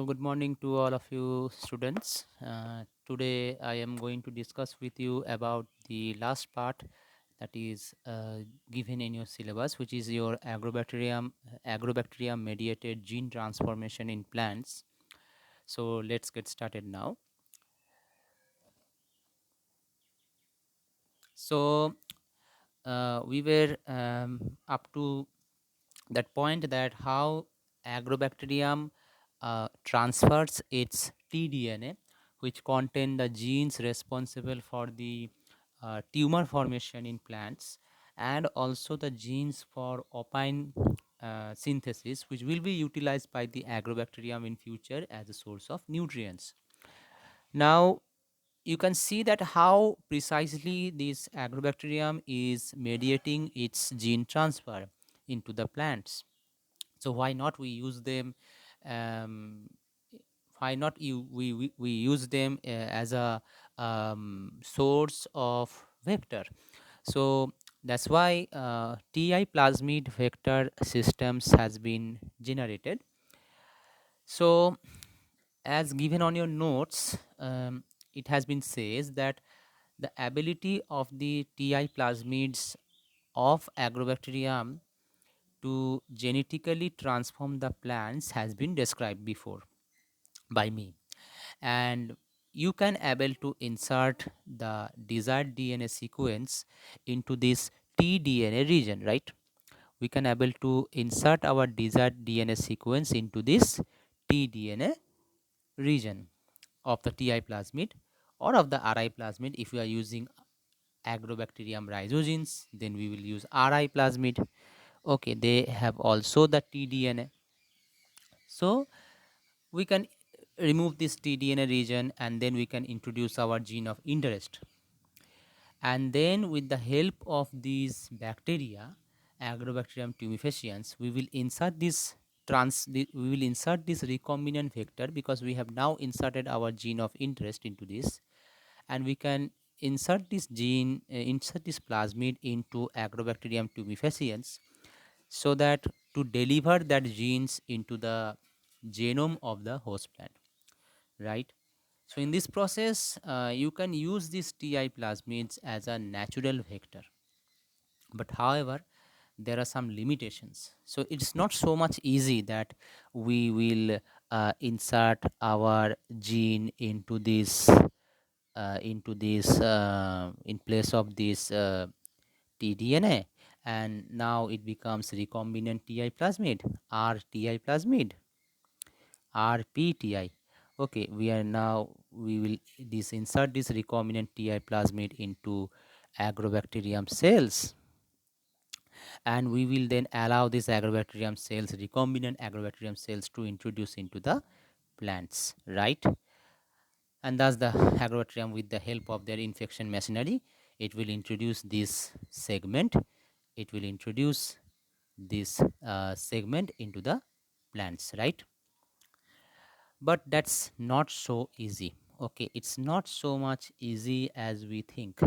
Good morning to all of you students. Today I am going to discuss with you about the last part that is given in your syllabus, which is your agrobacterium mediated gene transformation in plants. So let's get started now. So we were up to that point that how agrobacterium transfers its tDNA, which contain the genes responsible for the tumor formation in plants, and also the genes for opine synthesis, which will be utilized by the agrobacterium in future as a source of nutrients. Now you can see that how precisely this agrobacterium is mediating its gene transfer into the plants. So why not we use them, um, why not we use them as a source of vector. So that's why ti plasmid vector systems has been generated. So as given on your notes, it has been says that the ability of the ti plasmids of agrobacterium to genetically transform the plants has been described before by me, and you can able to insert the desired DNA sequence into this tDNA region, right? We can able to insert our desired DNA sequence into this tDNA region of the ti plasmid or of the ri plasmid. If we are using agrobacterium rhizogenes, then we will use ri plasmid. Okay, they have also the tDNA. So we can remove this tDNA region and then we can introduce our gene of interest. And then with the help of these bacteria, Agrobacterium tumefaciens, we will insert this we will insert this recombinant vector, because we have now inserted our gene of interest into this, and we can insert this gene, insert this plasmid into Agrobacterium tumefaciens, so that to deliver that genes into the genome of the host plant, right? So in this process, you can use these ti plasmids as a natural vector, but however there are some limitations. So it's not so much easy that we will insert our gene into this in place of this tDNA, and now it becomes recombinant ti plasmid, rti plasmid, rpti. Okay, we will insert this recombinant ti plasmid into agrobacterium cells, and we will then allow this agrobacterium cells, recombinant agrobacterium cells, to introduce into the plants, right? And thus the agrobacterium, with the help of their infection machinery, it will introduce this segment, it will introduce this segment into the plants, right? But that's not so easy. Okay, it's not so much easy as we think.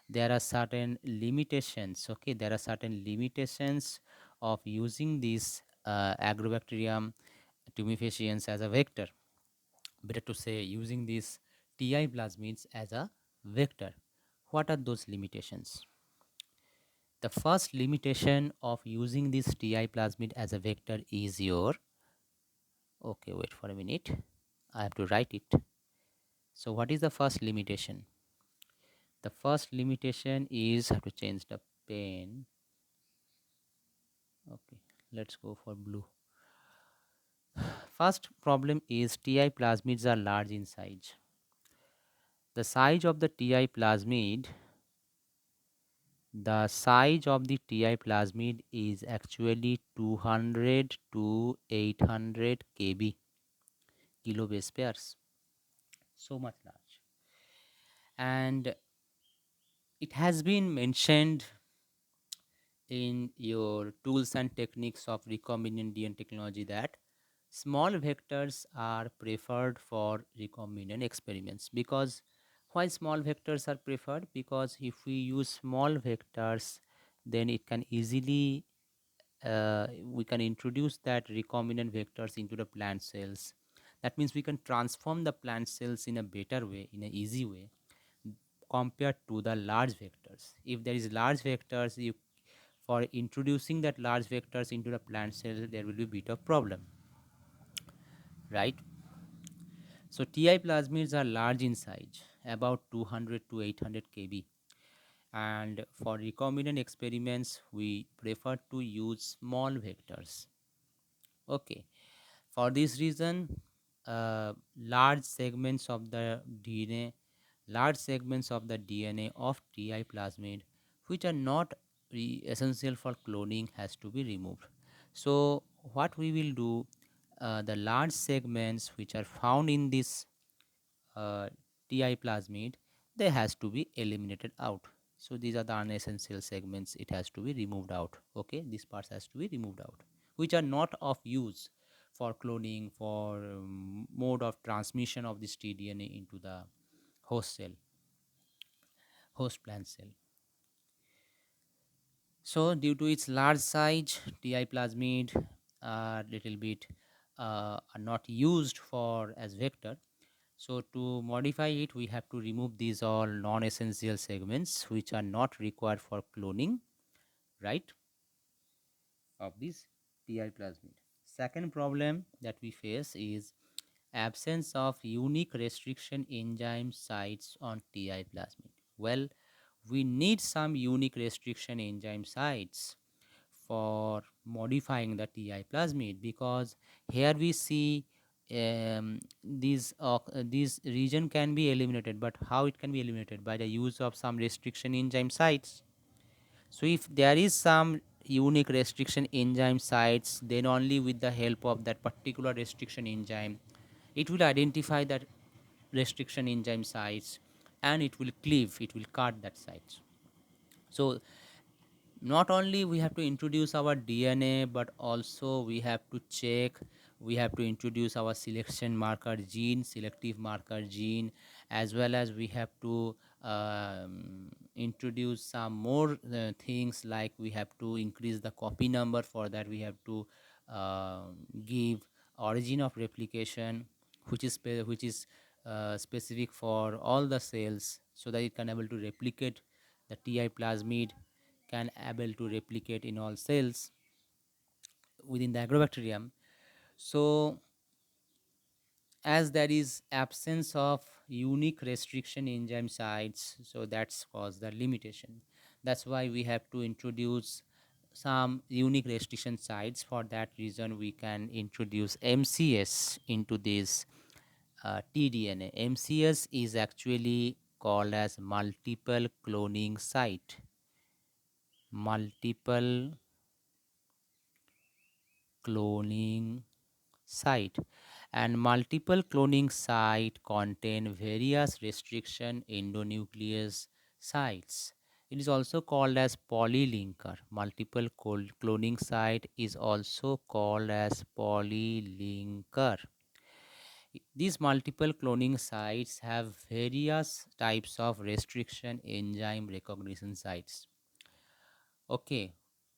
There are certain limitations. Okay, there are certain limitations of using this agrobacterium tumefaciens as a vector, better to say using this ti plasmids as a vector. What are those limitations? The first limitation of using this ti plasmid as a vector is your, okay, wait for a minute, I have to write it. So what is the first limitation? The first limitation is, I have to change the pen. Okay, let's go for blue. First problem is ti plasmids are large in size. The size of the ti plasmid, the size of the ti plasmid is actually 200 to 800 kb, kilobase pairs, so much large. And it has been mentioned in your tools and techniques of recombinant DNA technology that small vectors are preferred for recombinant experiments. Because why small vectors are preferred? Because if we use small vectors, then it can easily we can introduce that recombinant vectors into the plant cells. That means we can transform the plant cells in a better way, in an easy way, compared to the large vectors. If there is large vectors, you for introducing that large vectors into the plant cell, there will be a bit of problem, right? So TI plasmids are large in size, about 200 to 800 kb, and for recombinant experiments we prefer to use small vectors. Okay, for this reason, large segments of the DNA, large segments of the DNA of TI plasmid, which are not essential for cloning, has to be removed. So what we will do, the large segments which are found in this uh, TI plasmid, they has to be eliminated out. So these are the unessential segments, it has to be removed out. Okay, these parts has to be removed out, which are not of use for cloning, for mode of transmission of this tDNA into the host cell, host plant cell. So due to its large size, TI plasmid are little bit are not used for as vector. So to modify it, we have to remove these all non-essential segments which are not required for cloning, right, of this TI plasmid. Second problem that we face is absence of unique restriction enzyme sites on TI plasmid. Well, we need some unique restriction enzyme sites for modifying the TI plasmid, because here we see these region can be eliminated, but how it can be eliminated? By the use of some restriction enzyme sites. So if there is some unique restriction enzyme sites, then only with the help of that particular restriction enzyme, it will identify that restriction enzyme sites, and it will cleave, it will cut that sites. So not only we have to introduce our DNA, but also we have to check, we have to introduce our selection marker gene, selective marker gene, as well as we have to introduce some more things, like we have to increase the copy number. For that we have to uh, give origin of replication, which is specific for all the cells, so that it can able to replicate, the TI plasmid can able to replicate in all cells within the agrobacterium. So as there is absence of unique restriction enzyme sites, so that's caused the limitation. That's why we have to introduce some unique restriction sites. For that reason we can introduce MCS into this tDNA. MCS is actually called as multiple cloning site. Multiple cloning site, and multiple cloning site contain various restriction endonuclease sites. It is also called as polylinker. Multiple cloning site is also called as polylinker. These multiple cloning sites have various types of restriction enzyme recognition sites. Okay,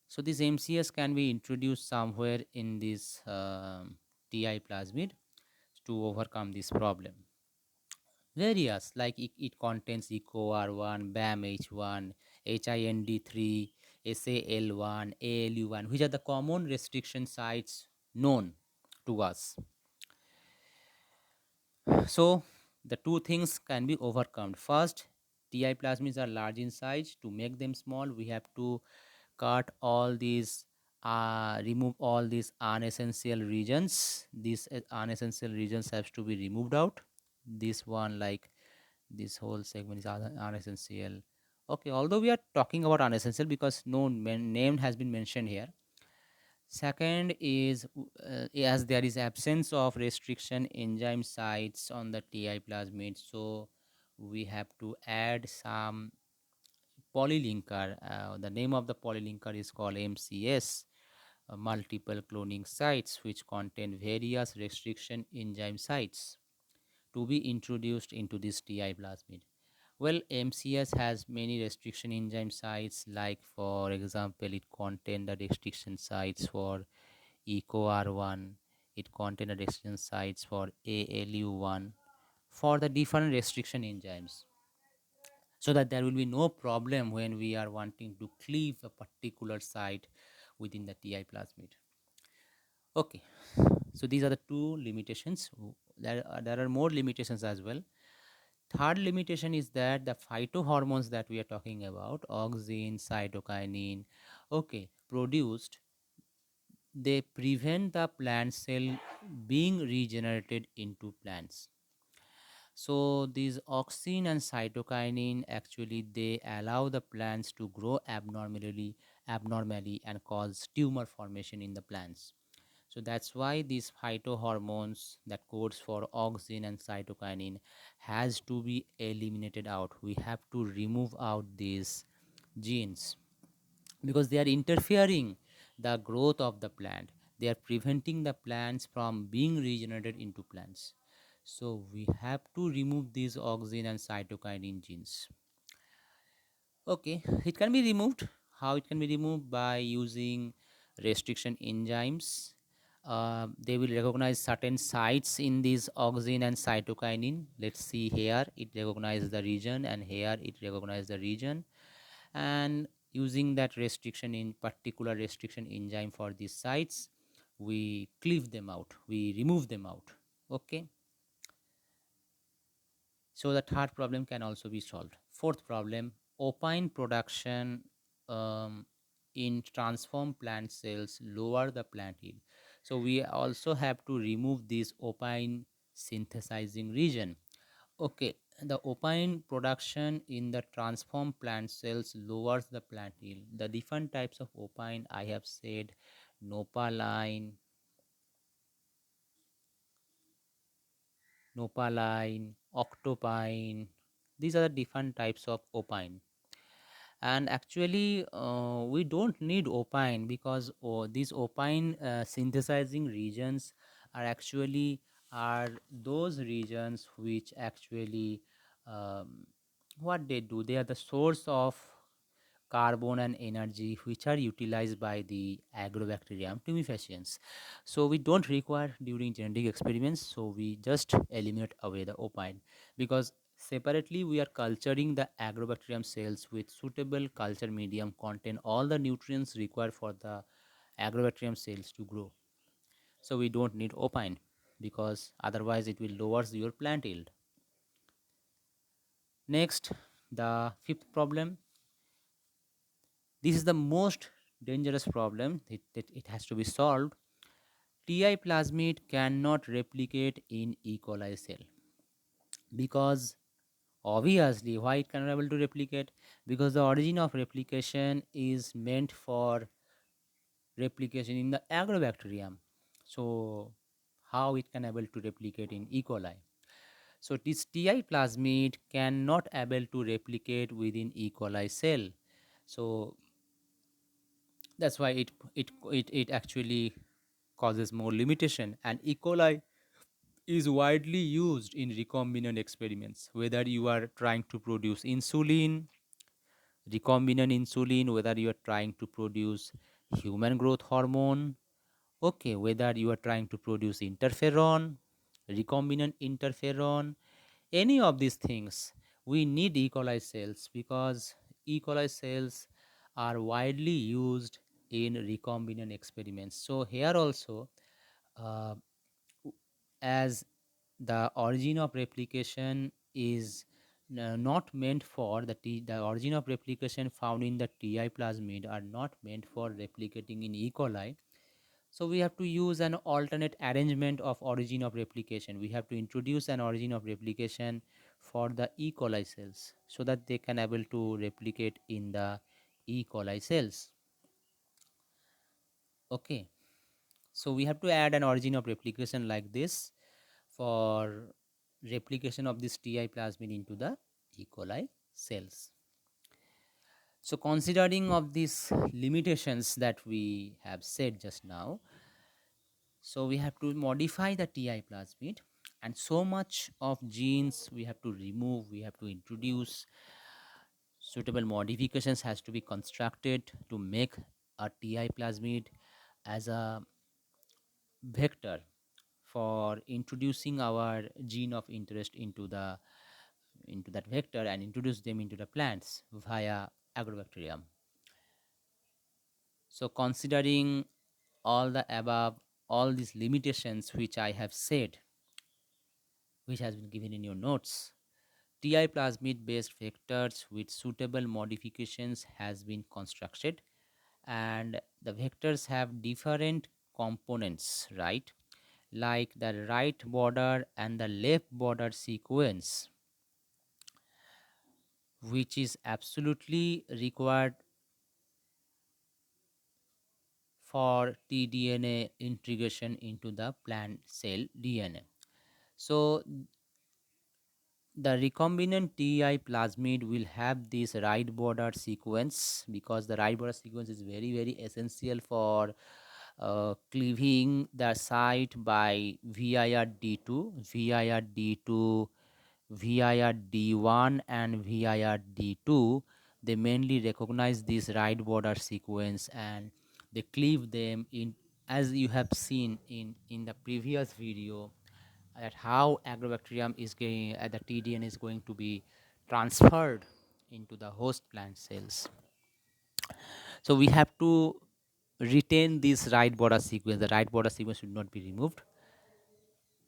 so this MCS can be introduced somewhere in this TI plasmid to overcome this problem. Various, like it contains EcoR1, BAMH1, HIND3, SAL1, ALU1, which are the common restriction sites known to us. So the two things can be overcome. First, TI plasmids are large in size. To make them small, we have to cut all these, remove all these unessential regions. These unessential regions have to be removed out. This one, like this whole segment, is unessential. Okay, although we are talking about unessential because no name has been mentioned here. Second is, as there is absence of restriction enzyme sites on the TI plasmid, so we have to add some polylinker. The name of the polylinker is called MCS, multiple cloning sites, which contain various restriction enzyme sites to be introduced into this TI plasmid. Well, MCS has many restriction enzyme sites, like for example, it contains the restriction sites for EcoR1, it contains a restriction sites for ALU1 for the different restriction enzymes, so that there will be no problem when we are wanting to cleave a particular site within the TI plasmid. Okay, so these are the two limitations. There are more limitations as well. Third limitation is that the phytohormones that we are talking about, auxin, cytokinin, okay, produced, they prevent the plant cell being regenerated into plants. So these auxin and cytokinin actually they allow the plants to grow abnormally and cause tumor formation in the plants. So that's why these phytohormones that codes for auxin and cytokinin has to be eliminated out. We have to remove out these genes because they are interfering the growth of the plant. They are preventing the plants from being regenerated into plants. So we have to remove these auxin and cytokinin genes. Okay, it can be removed. How it can be removed? By using restriction enzymes. They will recognize certain sites in these auxin and cytokinin. Let's see here, it recognizes the region, and here it recognizes the region. And using that restriction in particular restriction enzyme for these sites, we cleave them out, we remove them out. Okay, so the third problem can also be solved. Fourth problem, opine production in transformed plant cells lower the plant yield. So we also have to remove this opine synthesizing region. Okay, the opine production in the transformed plant cells lowers the plant yield. The different types of opine I have said, nopaline, octopine. These are the different types of opine. And actually, we don't need opine because these opine synthesizing regions are actually are those regions which actually um, what they do, they are the source of carbon and energy which are utilized by the Agrobacterium tumefaciens. So we don't require during genetic experiments, so we just eliminate away the opine, because separately we are culturing the Agrobacterium cells with suitable culture medium contain all the nutrients required for the Agrobacterium cells to grow. So we don't need opine because otherwise it will lowers your plant yield. Next, the fifth problem, this is the most dangerous problem. It has to be solved. TI plasmid cannot replicate in E. coli cell because obviously why it cannot able to replicate, because the origin of replication is meant for replication in the agrobacterium. So how it can able to replicate in E. coli? So this TI plasmid cannot able to replicate within E. coli cell. So that's why it actually causes more limitation. And E. coli is widely used in recombinant experiments, whether you are trying to produce insulin, recombinant insulin, whether you are trying to produce human growth hormone, okay, whether you are trying to produce interferon, recombinant interferon, any of these things, we need E. coli cells because E. coli cells are widely used in recombinant experiments. So here also, uh, as the origin of replication is not meant for the origin of replication found in the TI plasmid are not meant for replicating in E. coli. So we have to use an alternate arrangement of origin of replication. We have to introduce an origin of replication for the E. coli cells so that they can able to replicate in the E. coli cells. Okay, so we have to add an origin of replication like this for replication of this TI plasmid into the E. coli cells. So considering of these limitations that we have said just now, so we have to modify the TI plasmid, and so much of genes we have to remove, we have to introduce, suitable modifications has to be constructed to make a TI plasmid as a vector. for introducing our gene of interest into that vector and introduce them into the plants via agrobacterium. So considering all the above, all these limitations which I have said, which has been given in your notes, TI plasmid based vectors with suitable modifications has been constructed, and the vectors have different components, right? Like the right border and the left border sequence, which is absolutely required for tDNA integration into the plant cell DNA. So the recombinant TI plasmid will have this right border sequence, because the right border sequence is very very essential for cleaving the site by VIR D2, VIR D2, VIR D1 and VIR D2. They mainly recognize this right border sequence and they cleave them in, as you have seen in the previous video, at how agrobacterium is going, the TDN is going to be transferred into the host plant cells. So we have to retain this right border sequence. The right border sequence should not be removed.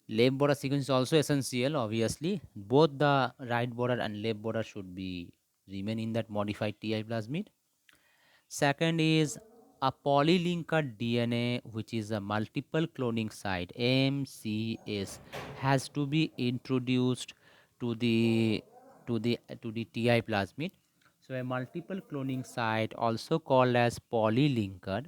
Left border sequence is also essential, obviously. Both the right border and left border should be remain in that modified TI plasmid. Second is a polylinker DNA, which is a multiple cloning site MCS, has to be introduced to the TI plasmid. So a multiple cloning site, also called as polylinker,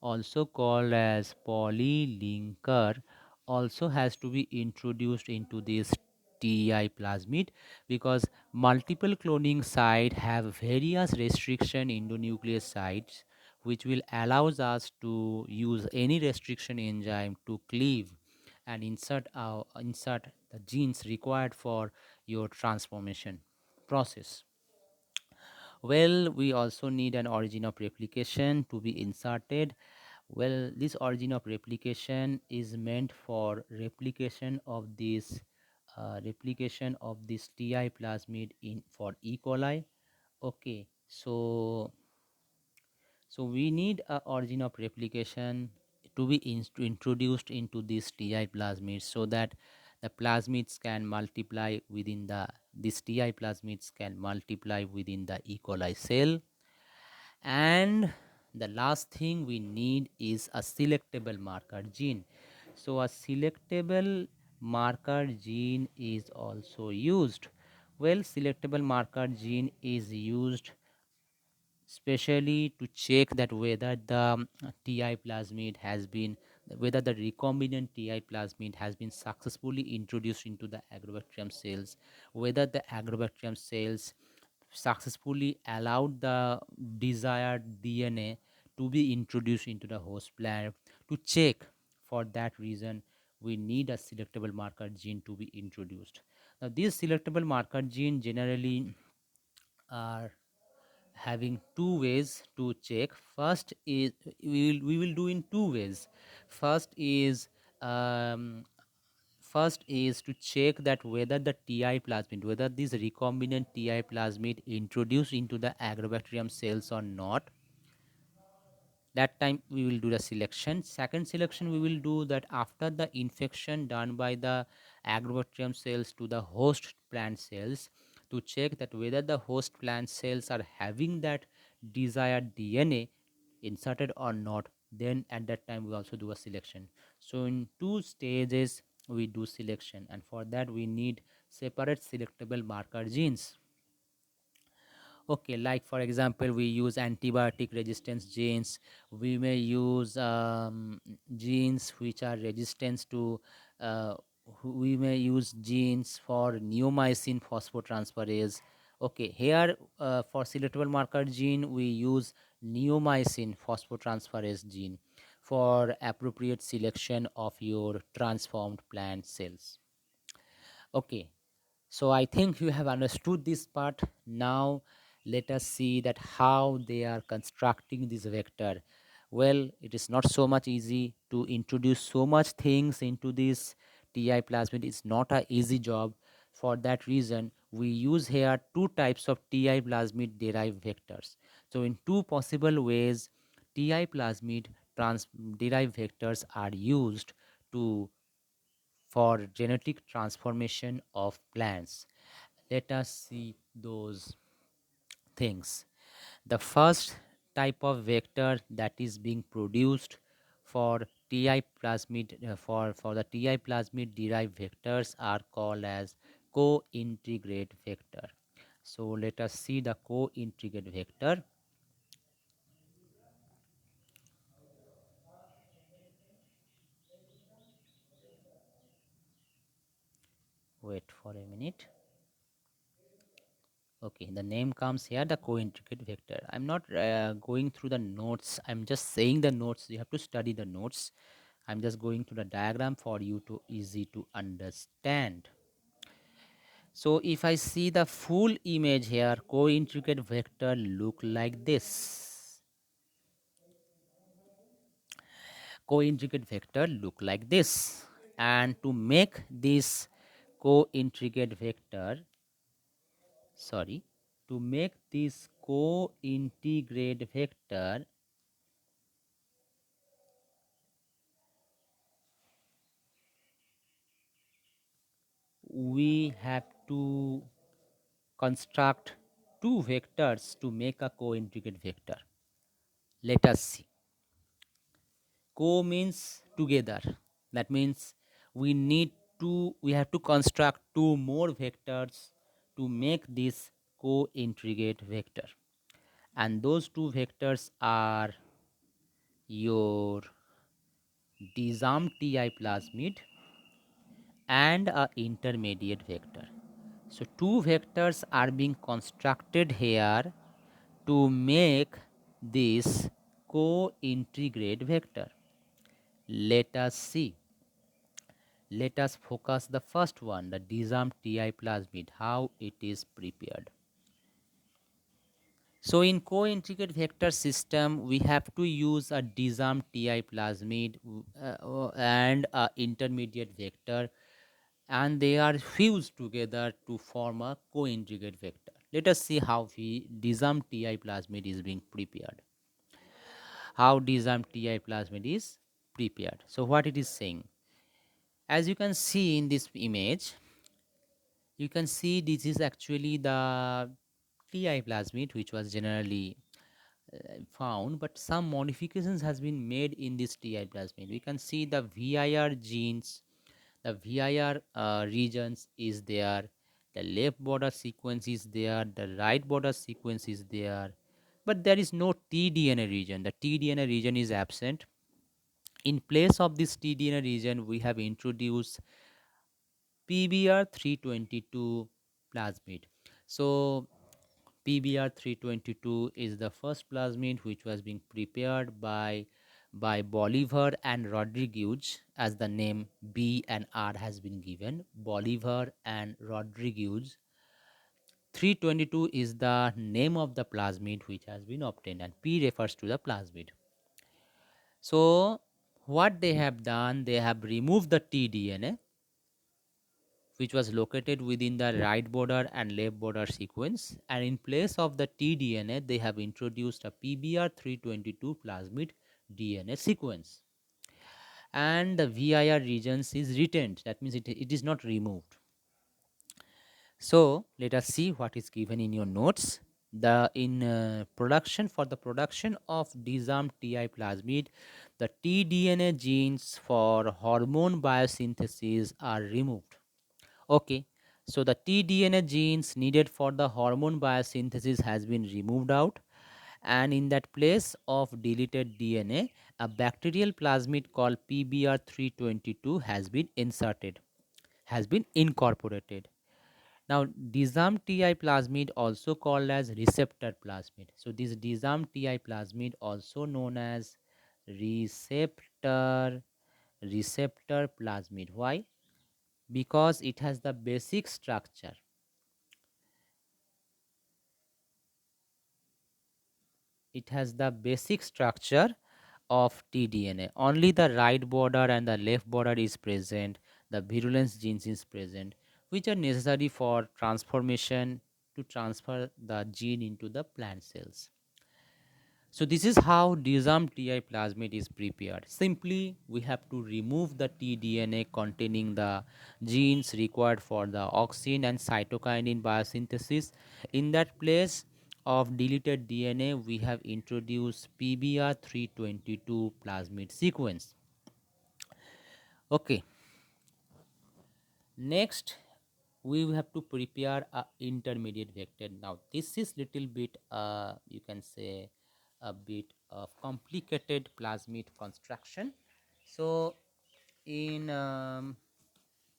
also called as polylinker, also has to be introduced into this TI plasmid, because multiple cloning site have various restriction endonucleosides, which will allows us to use any restriction enzyme to cleave and insert the genes required for your transformation process. Well, we also need an origin of replication to be inserted. Well, this origin of replication is meant for replication of this TI plasmid in for E. coli. Okay, so we need a origin of replication to be introduced into this TI plasmids, so that the plasmids can multiply within the this TI plasmids can multiply within the E. coli cell. And the last thing we need is a selectable marker gene. So a selectable marker gene is also used. Well, selectable marker gene is used especially to check that whether the TI plasmid has been, whether the recombinant TI plasmid has been successfully introduced into the agrobacterium cells, whether the agrobacterium cells successfully allowed the desired DNA to be introduced into the host plant. To check for that reason, we need a selectable marker gene to be introduced. Now these selectable marker gene generally are having two ways to check. First is we will do in two ways. First is um, first is to check that whether the TI plasmid, whether this recombinant TI plasmid introduced into the agrobacterium cells or not. That time we will do the selection. Second selection we will do that after the infection done by the agrobacterium cells to the host plant cells, to check that whether the host plant cells are having that desired DNA inserted or not. Then at that time we also do a selection. So in two stages we do selection, and for that we need separate selectable marker genes. Okay, like for example, we use antibiotic resistance genes. We may use genes which are resistant to we may use genes for neomycin phosphotransferase. Okay, here for selectable marker gene we use neomycin phosphotransferase gene for appropriate selection of your transformed plant cells. Okay, so I think you have understood this part. Now let us see that how they are constructing this vector. Well, it is not so much easy to introduce so much things into this TI plasmid. It's not a easy job. For that reason, we use here two types of TI plasmid derived vectors. So in two possible ways, TI plasmid derived vectors are used to for genetic transformation of plants. Let us see those things. The first type of vector that is being produced for TI plasmid for the TI plasmid derived vectors are called as co-integrate vector. So let us see the co-integrate vector. Wait for a minute. Okay, the name comes here, the co-integrate vector. I'm not going through the notes. I'm just saying the notes. You have to study the notes. I'm just going to the diagram for you to easy to understand. So if I see the full image here, co-integrate vector look like this. Co-integrate vector look like this. And to make this co-integrate vector, sorry, to make this co-integrate vector, we have to construct two vectors to make a co-integrate vector. Let us see. Co means together. That means we have to construct two more vectors to make this co-integrate vector. And those two vectors are your disarmed TI plasmid and a intermediate vector. So two vectors are being constructed here to make this co-integrate vector. Let us see. Let us focus the first one, the disarmed TI plasmid, how it is prepared. So in co-integrate vector system, we have to use a disarmed TI plasmid and a intermediate vector, and they are fused together to form a co-integrate vector. Let us see how the disarmed TI plasmid is being prepared. How disarmed TI plasmid is prepared. So what it is saying, as you can see in this image, you can see this is actually the TI plasmid which was generally found, but some modifications has been made in this TI plasmid. We can see the VIR genes, the VIR regions is there, the left border sequence is there, the right border sequence is there, but there is no tDNA region. The tDNA region is absent. In place of this tDNA region, we have introduced PBR322 plasmid. So PBR322 is the first plasmid which was being prepared by Bolivar and Rodriguez, as the name B and R has been given. Bolivar and Rodriguez. 322 is the name of the plasmid which has been obtained, and P refers to the plasmid. So what they have done, they have removed the tDNA which was located within the right border and left border sequence, and in place of the tDNA they have introduced a PBR322 plasmid DNA sequence, and the VIR regions is retained. That means it is not removed. So let us see what is given in your notes. The in production, for the production of disarmed TI plasmid, the tDNA genes for hormone biosynthesis are removed. Okay, so the tDNA genes needed for the hormone biosynthesis has been removed out, and in that place of deleted DNA, a bacterial plasmid called PBR322 has been inserted, has been incorporated. Now, disarmed TI plasmid, also called as receptor plasmid. So, this disarmed TI plasmid, also known as receptor plasmid. Why? Because it has the basic structure. It has the basic structure of tDNA. Only the right border and the left border is present. The virulence genes is present, which are necessary for transformation to transfer the gene into the plant cells. So this is how disarmed Ti plasmid is prepared. Simply, we have to remove the tDNA containing the genes required for the auxin and cytokinin biosynthesis. In that place of deleted DNA, we have introduced PBR322 plasmid sequence. Okay, next we will have to prepare a intermediate vector. Now this is little bit you can say a bit of complicated plasmid construction. So in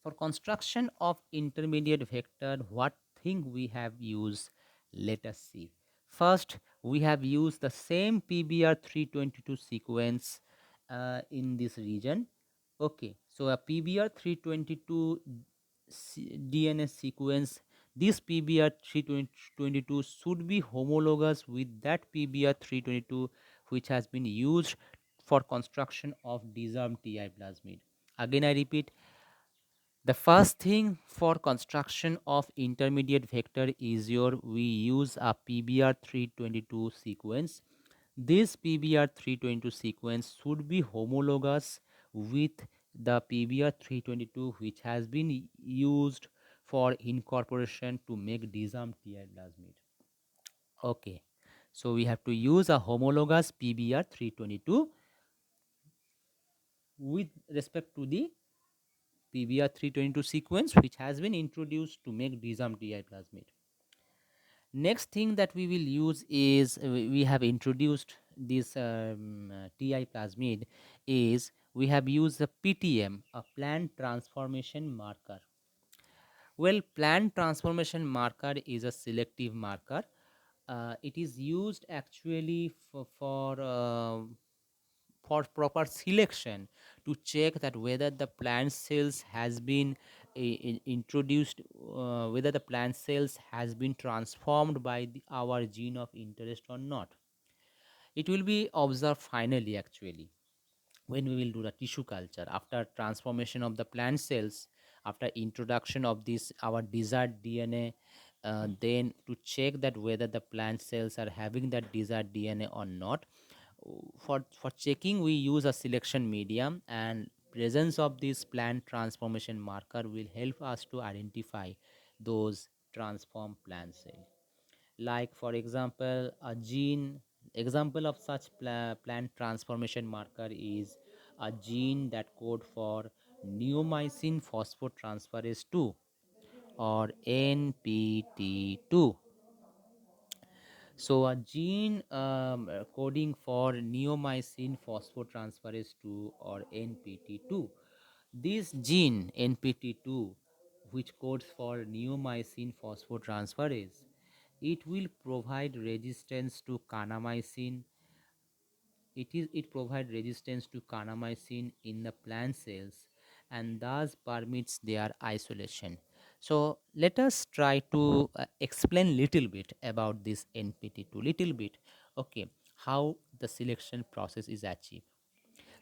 for construction of intermediate vector, what thing we have used, let us see. First, we have used the same PBR322 sequence in this region. Okay, so a PBR322 DNA sequence, this PBR322 should be homologous with that PBR322 which has been used for construction of disarmed Ti plasmid. Again, I repeat, the first thing for construction of intermediate vector is we use a PBR322 sequence. This PBR322 sequence should be homologous with the PBR322 which has been used for incorporation to make disarmed Ti plasmid. Okay, so we have to use a homologous PBR322 with respect to the PBR322 sequence which has been introduced to make disarmed Ti plasmid. Next thing that we will use is we have introduced this Ti plasmid is we have used the PTM, a plant transformation marker. Well, plant transformation marker is a selective marker. It is used actually for proper selection to check that whether the plant cells has been introduced, whether the plant cells has been transformed by our gene of interest or not. It will be observed finally actually when we will do the tissue culture after transformation of the plant cells, after introduction of this our desired DNA, then to check that whether the plant cells are having that desired DNA or not. For checking we use a selection medium, and presence of this plant transformation marker will help us to identify those transformed plant cells. Like for example, a gene example of such plant transformation marker is a gene that code for neomycin phosphotransferase 2 or NPT2. So a gene coding for neomycin phosphotransferase 2 or NPT2. This gene NPT2, which codes for neomycin phosphotransferase, it will provide resistance to kanamycin. It provide resistance to kanamycin in the plant cells and thus permits their isolation. So let us try to explain little bit about this NPT2 little bit. Okay, how the selection process is achieved.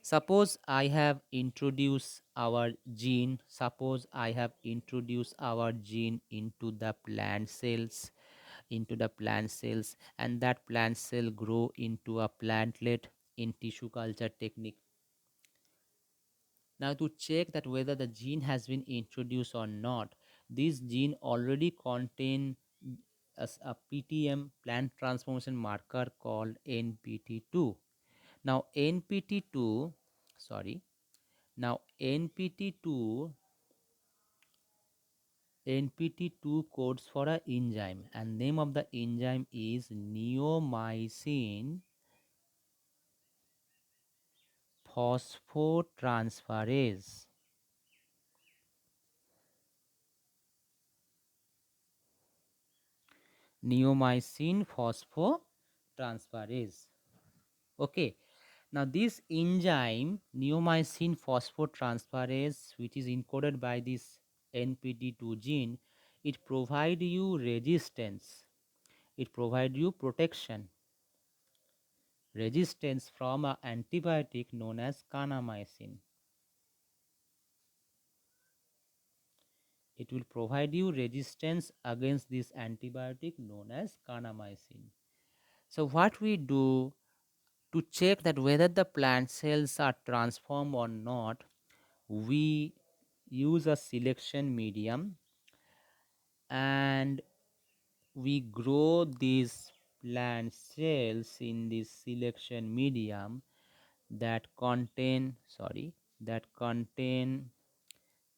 Suppose I have introduced our gene, suppose I have introduced our gene into the plant cells, and that plant cell grow into a plantlet in tissue culture technique. Now to check that whether the gene has been introduced or not, this gene already contain as a PTM, plant transformation marker, called NPT2. Now NPT2 sorry now NPT2 codes for a enzyme, and name of the enzyme is neomycin phosphotransferase. Neomycin phosphotransferase. Okay. Now this enzyme neomycin phosphotransferase, which is encoded by this NPT2 gene, it provide you resistance. It provide you protection. resistance from an antibiotic known as kanamycin. It will provide you resistance against this antibiotic known as kanamycin. So what we do to check that whether the plant cells are transformed or not, we use a selection medium and we grow these plant cells in this selection medium that contain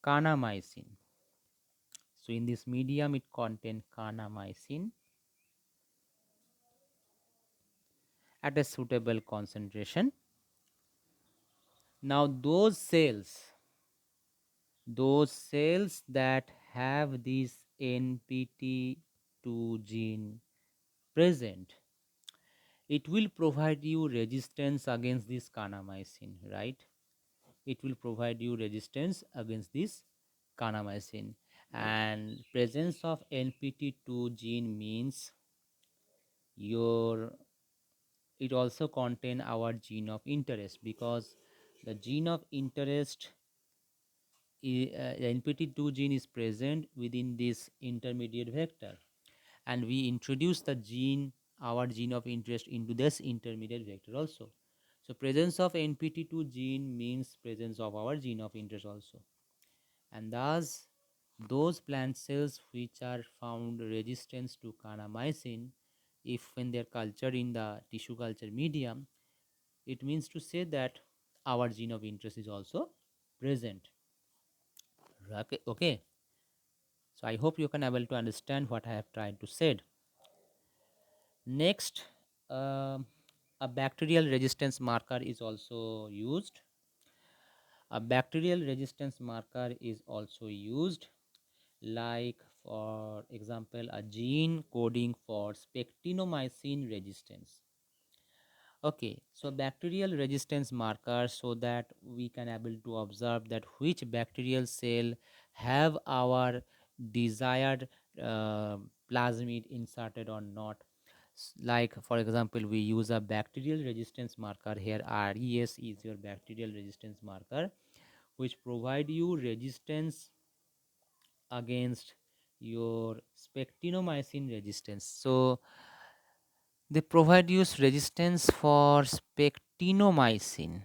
kanamycin. So in this medium it contains kanamycin at a suitable concentration. Now those cells that have this NPT2 gene present, it will provide you resistance against this kanamycin, right? It will provide you resistance against this kanamycin. And presence of NPT2 gene means your it also contain our gene of interest, because the gene of interest the NPT2 gene is present within this intermediate vector, and we introduce the gene our gene of interest into this intermediate vector also. So presence of NPT2 gene means presence of our gene of interest also, and thus those plant cells which are found resistance to kanamycin, if when they're cultured in the tissue culture medium, it means to say that our gene of interest is also present. Okay. So I hope you can able to understand what I have tried to said. Next, a bacterial resistance marker is also used. A bacterial resistance marker is also used, like for example a gene coding for spectinomycin resistance. Okay, so bacterial resistance marker, so that we can able to observe that which bacterial cell have our desired plasmid inserted or not. Like for example, we use a bacterial resistance marker here. RES is your bacterial resistance marker, which provide you resistance against your spectinomycin resistance. So they provide you resistance for spectinomycin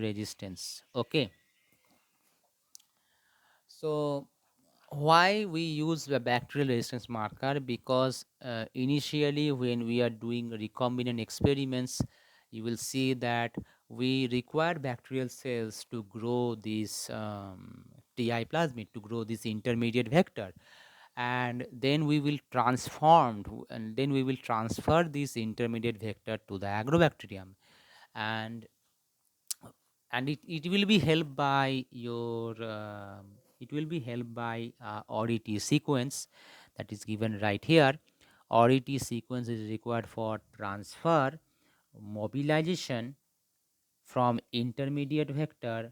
resistance. Okay, so why we use the bacterial resistance marker? Because initially when we are doing recombinant experiments, you will see that we require bacterial cells to grow this TI plasmid, to grow this intermediate vector, and then we will transfer this intermediate vector to the agrobacterium, and it will be helped by your RET sequence that is given right here. RET sequence is required for transfer mobilization from intermediate vector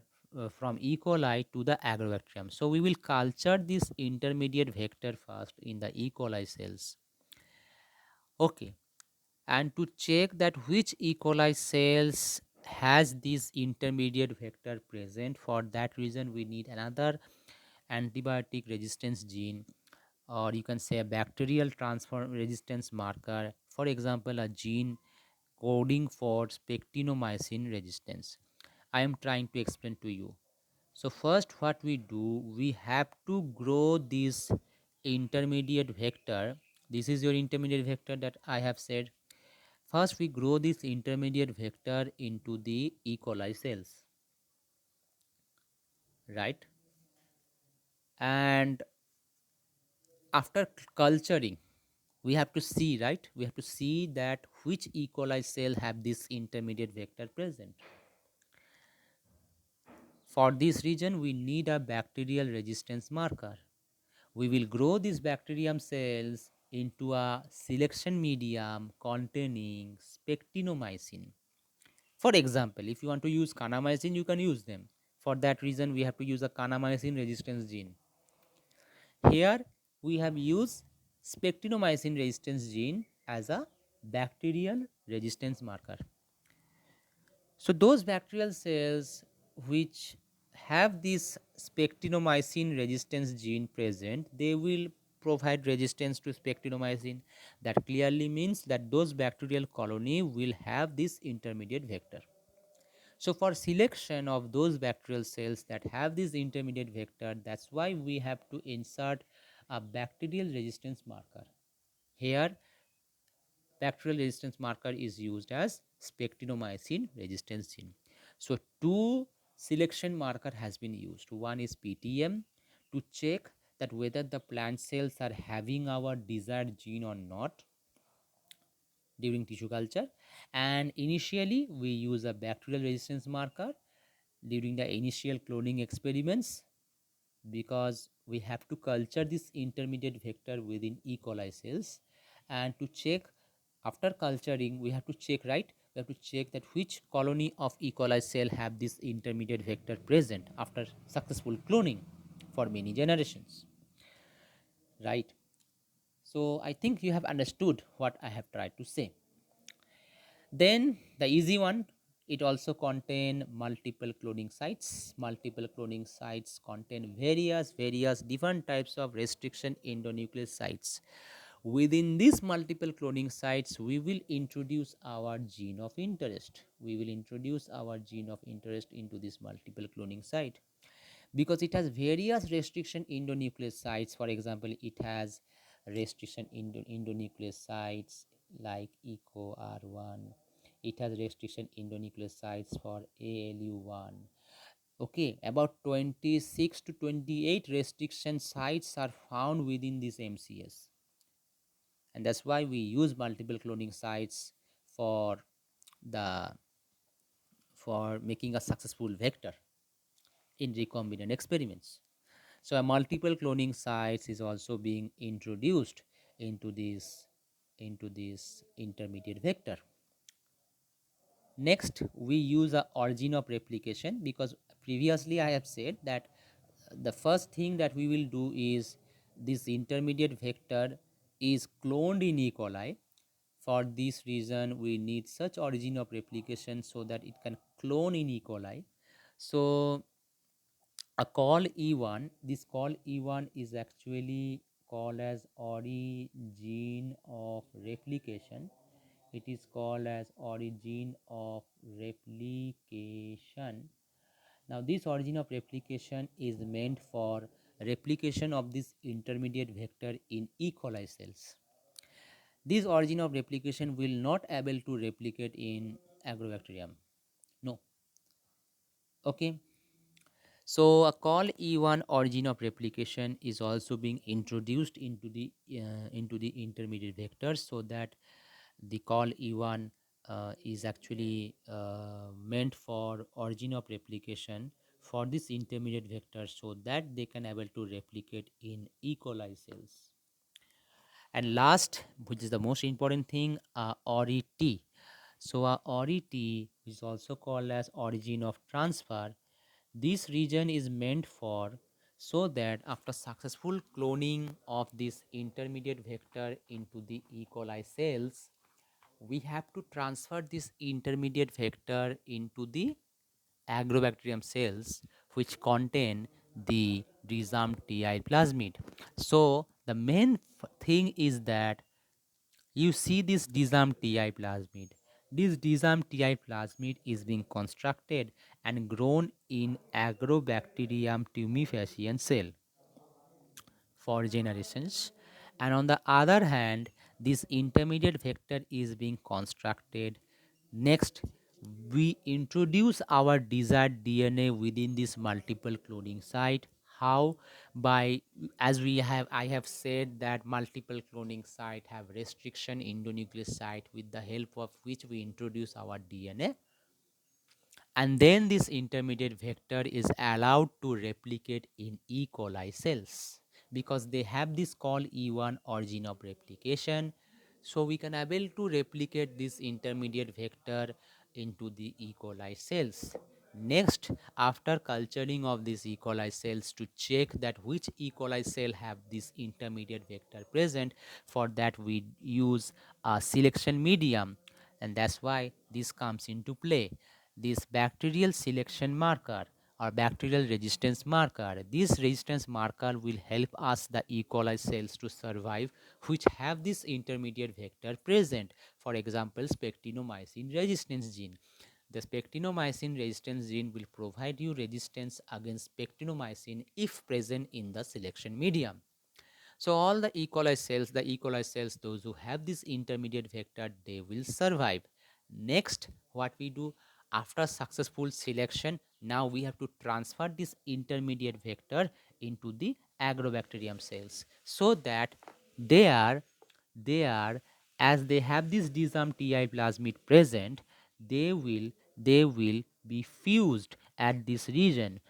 from E. coli to the agrobacterium. So we will culture this intermediate vector first in the E. coli cells. Okay, and to check that which E. coli cells has this intermediate vector present, for that reason we need another antibiotic resistance gene, or you can say a bacterial transfer resistance marker, for example a gene coding for spectinomycin resistance. I am trying to explain to you. So first what we do, we have to grow this intermediate vector. This is your intermediate vector that I have said. First, we grow this intermediate vector into the E. coli cells, right? And after culturing, we have to see, right? We have to see that which E. coli cell have this intermediate vector present. For this reason, we need a bacterial resistance marker. We will grow these bacterium cells into a selection medium containing spectinomycin. For example, if you want to use kanamycin, you can use them. For that reason, we have to use a kanamycin resistance gene. Here we have used spectinomycin resistance gene as a bacterial resistance marker. So those bacterial cells which have this spectinomycin resistance gene present, they will provide resistance to spectinomycin. That clearly means that those bacterial colony will have this intermediate vector. So for selection of those bacterial cells that have this intermediate vector, that's why we have to insert a bacterial resistance marker. Here bacterial resistance marker is used as spectinomycin resistance gene. So two selection marker has been used. One is PTM to check that whether the plant cells are having our desired gene or not during tissue culture, and initially we use a bacterial resistance marker during the initial cloning experiments, because we have to culture this intermediate vector within E. coli cells, and to check after culturing we have to check, right, we have to check that which colony of E. coli cell have this intermediate vector present after successful cloning for many generations, right. So I think you have understood what I have tried to say. Then the easy one, it also contain multiple cloning sites. Multiple cloning sites contain various different types of restriction endonuclease sites. Within these multiple cloning sites, we will introduce our gene of interest. We will introduce our gene of interest into this multiple cloning site, because it has various restriction endonuclease sites. For example, it has restriction endonuclease sites like ECOR1. It has restriction endonuclease sites for ALU1. Okay, about 26 to 28 restriction sites are found within this MCS, and that's why we use multiple cloning sites for the for making a successful vector in recombinant experiments. So a multiple cloning sites is also being introduced into this intermediate vector. Next, we use a origin of replication, because previously I have said that the first thing that we will do is this intermediate vector is cloned in E. coli. For this reason, we need such origin of replication so that it can clone in E. coli. So a call E1, this call E1 is actually called as origin of replication. It is called as origin of replication. Now this origin of replication is meant for replication of this intermediate vector in E. coli cells. This origin of replication will not able to replicate in Agrobacterium. No. Okay. So a call E1 origin of replication is also being introduced into the intermediate vectors, so that the call E1 is actually meant for origin of replication for this intermediate vector, so that they can able to replicate in E. coli cells. And last, which is the most important thing, ORI-T. So ORI-T is also called as origin of transfer. This region is meant for so that after successful cloning of this intermediate vector into the E. coli cells, we have to transfer this intermediate vector into the agrobacterium cells which contain the rhizome TI plasmid. So the main thing is that you see this rhizome TI plasmid. This rhizome TI plasmid is being constructed and grown in Agrobacterium tumefaciens cell for generations, and on the other hand this intermediate vector is being constructed. Next, we introduce our desired DNA within this multiple cloning site. How? By, as we have I have said that multiple cloning site have restriction endonuclease site, with the help of which we introduce our DNA, and then this intermediate vector is allowed to replicate in E. coli cells, because they have this called E1 origin of replication. So we can able to replicate this intermediate vector into the E. coli cells. Next, after culturing of these E. coli cells to check that which E. coli cell have this intermediate vector present, for that we use a selection medium, and that's why this comes into play. This bacterial selection marker or bacterial resistance marker. This resistance marker will help us the E. coli cells to survive which have this intermediate vector present. For example, spectinomycin resistance gene. The spectinomycin resistance gene will provide you resistance against spectinomycin if present in the selection medium. So all the E. coli cells, those who have this intermediate vector, they will survive. Next, what we do after successful selection, now we have to transfer this intermediate vector into the agrobacterium cells so that they are they are as they have this disarm Ti plasmid present, they will be fused at this region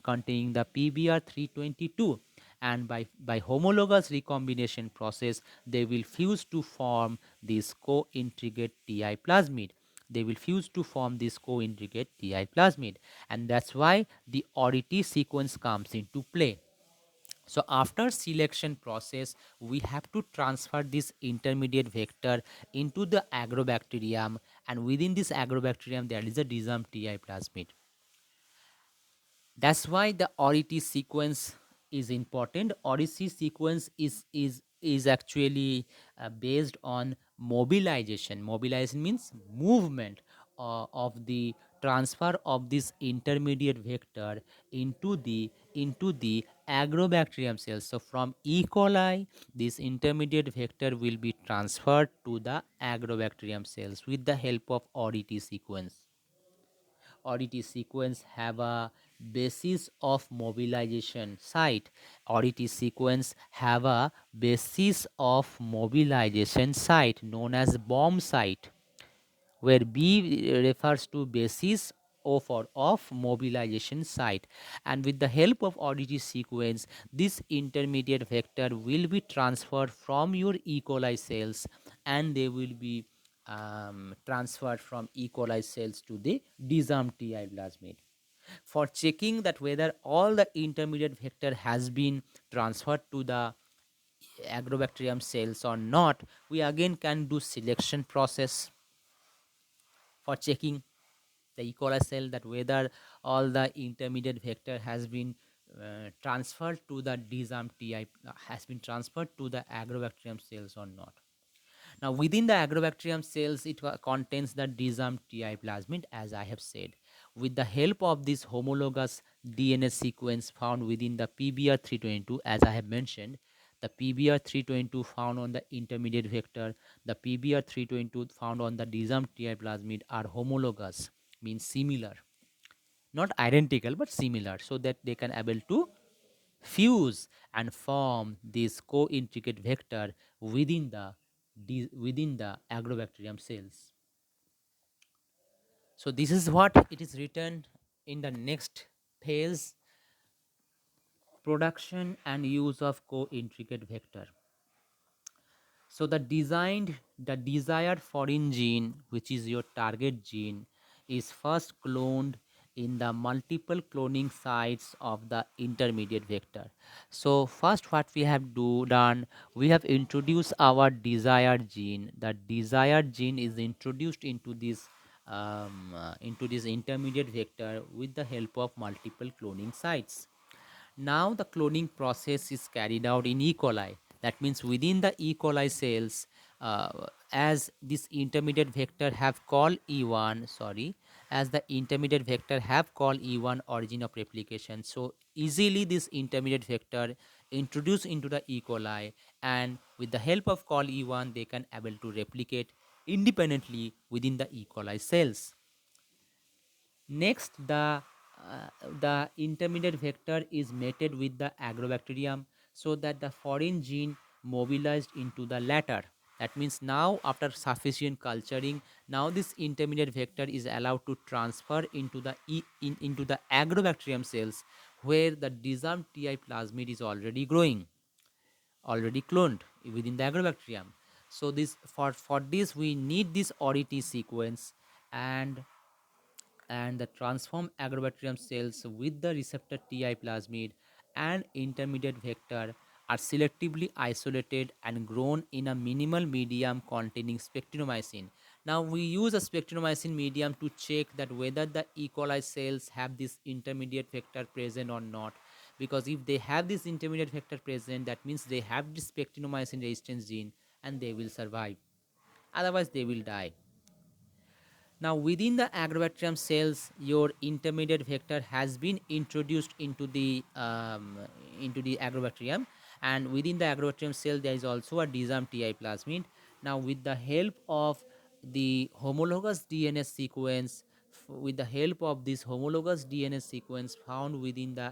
containing the PBR 322, and by homologous recombination process they will fuse to form this co-integrate Ti plasmid. They will fuse to form this co-integrate Ti plasmid, and that's why the ODT sequence comes into play. So after selection process, we have to transfer this intermediate vector into the agrobacterium, and within this agrobacterium there is a disarm Ti plasmid. That's why the ORT sequence is important. ORC sequence is actually based on mobilization. Mobilization means movement of the transfer of this intermediate vector into the agrobacterium cells. So from E. coli, this intermediate vector will be transferred to the agrobacterium cells with the help of ODT sequence. ODT sequence have a basis of mobilization site. ODT sequence have a basis of mobilization site known as bomb site, where B refers to basis of mobilization site, and with the help of ODT sequence this intermediate vector will be transferred from your E. coli cells, and they will be transferred from E. coli cells to the disarm Ti plasmid. For checking that whether all the intermediate vector has been transferred to the agrobacterium cells or not, we again can do selection process for checking the E. coli cell that whether all the intermediate vector has been transferred to the disarm Ti has been transferred to the agrobacterium cells or not. Now within the agrobacterium cells it contains the disarm Ti plasmid, as I have said. With the help of this homologous DNA sequence found within the PBR322, as I have mentioned, the PBR322 found on the intermediate vector, the PBR322 found on the disarm Ti plasmid are homologous, means similar, not identical but similar, so that they can able to fuse and form this co-integrate vector within the agrobacterium cells. So this is what it is written in the next phase: production and use of co-integrate vector. So the desired foreign gene, which is your target gene, is first cloned in the multiple cloning sites of the intermediate vector. So first what we have done, we have introduced our desired gene. The desired gene is introduced into this intermediate vector with the help of multiple cloning sites. Now the cloning process is carried out in E. coli. That means within the E. coli cells, as this intermediate vector have called E1, as the intermediate vector have called E1 origin of replication. So easily this intermediate vector introduced into the E. coli, and with the help of call E1, they can able to replicate independently within the E. coli cells. Next, the intermediate vector is mated with the agrobacterium so that the foreign gene mobilized into the latter. That means now after sufficient culturing, now this intermediate vector is allowed to transfer into into the agrobacterium cells where the disarmed Ti plasmid is already growing, already cloned within the agrobacterium. So this for this we need this ODT sequence, and and the transformed agrobacterium cells with the receptor Ti plasmid and intermediate vector are selectively isolated and grown in a minimal medium containing spectrinomycin. Now we use a spectrinomycin medium to check that whether the E. coli cells have this intermediate vector present or not, because if they have this intermediate vector present, that means they have this spectrinomycin resistance gene and they will survive, otherwise they will die. Now, within the agrobacterium cells, your intermediate vector has been introduced into the agrobacterium, and within the agrobacterium cell, there is also a disarmed Ti plasmid. Now, with the help of the homologous DNA sequence, with the help of this homologous DNA sequence found within the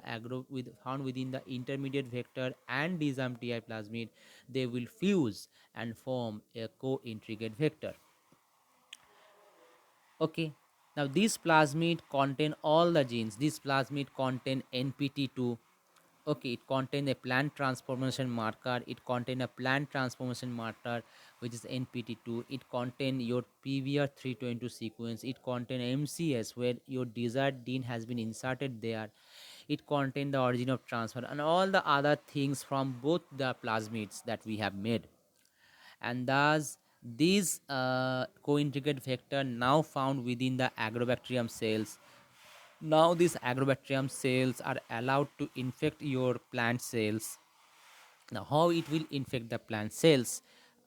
found within the intermediate vector and disarmed Ti plasmid, they will fuse and form a co-integrate vector. Okay, now this plasmid contain all the genes. This plasmid contain NPT2. Okay, it contain a plant transformation marker. It contain a plant transformation marker, which is NPT2. It contain your PVR322 sequence. It contain MCS, where your desired gene has been inserted there. It contain the origin of transfer and all the other things from both the plasmids that we have made. And thus these co-integrate vector now found within the agrobacterium cells. Now these agrobacterium cells are allowed to infect your plant cells. Now how it will infect the plant cells?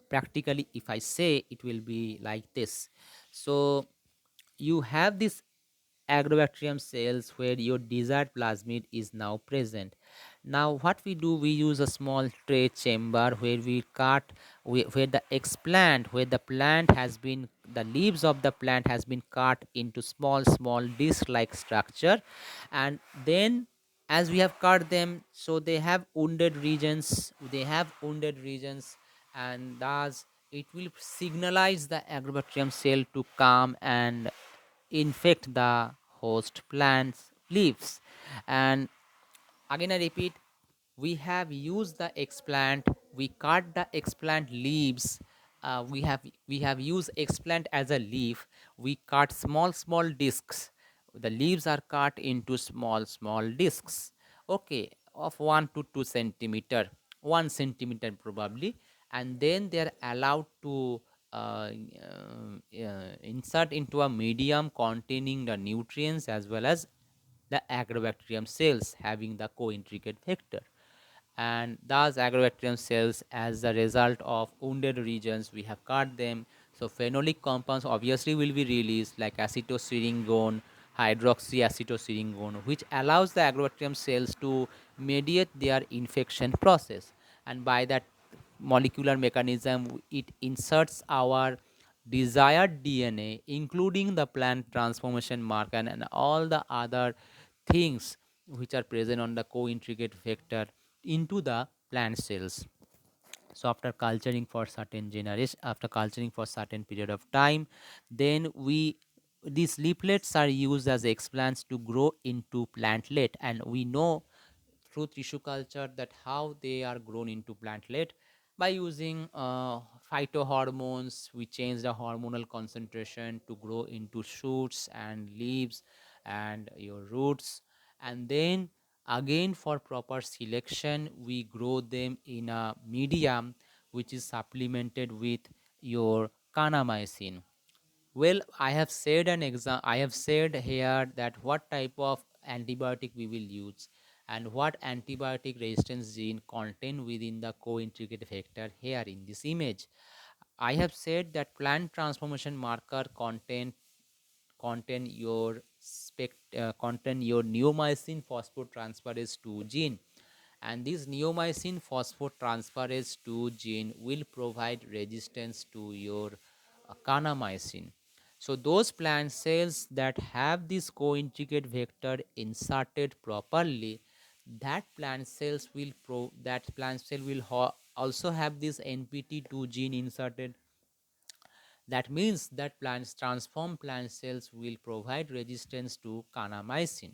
Practically, if I say, it will be like this. So you have this agrobacterium cells where your desired plasmid is now present. Now what we do, we use a small tray chamber where we cut, where the explant, where the plant has been, the leaves of the plant has been cut into small disc like structure, and then as we have cut them, so they have wounded regions, and thus it will signalize the agrobacterium cell to come and infect the host plant's leaves. And again I repeat, we have used the explant, we cut the explant leaves, we have used explant as a leaf, we cut small discs, the leaves are cut into small discs, okay, of 1 to 2 centimeter, 1 centimeter probably, and then they are allowed to insert into a medium containing the nutrients as well as the agrobacterium cells having the co-integrate vector. And thus agrobacterium cells, as a result of wounded regions, we have cut them, so phenolic compounds obviously will be released like acetylsyringone, hydroxyacetylsyringone, which allows the agrobacterium cells to mediate their infection process, and by that molecular mechanism it inserts our desired DNA, including the plant transformation marker and all the other things which are present on the co-integrate vector into the plant cells. So after culturing for certain generation, after culturing for certain period of time, then we, these leaflets are used as explants to grow into plantlet, and we know through tissue culture that how they are grown into plantlet by using phytohormones. We change the hormonal concentration to grow into shoots and leaves and your roots, and then again for proper selection we grow them in a medium which is supplemented with your kanamycin. Well, I have said here that what type of antibiotic we will use and what antibiotic resistance gene contained within the co-integrate vector here in this image. I have said that plant transformation marker contain your neomycin phosphotransferase 2 gene, and this neomycin phosphotransferase 2 gene will provide resistance to your kanamycin. So those plant cells that have this co-integrate vector inserted properly, that plant cell will also have this NPT2 gene inserted. That means that plants transform plant cells will provide resistance to kanamycin.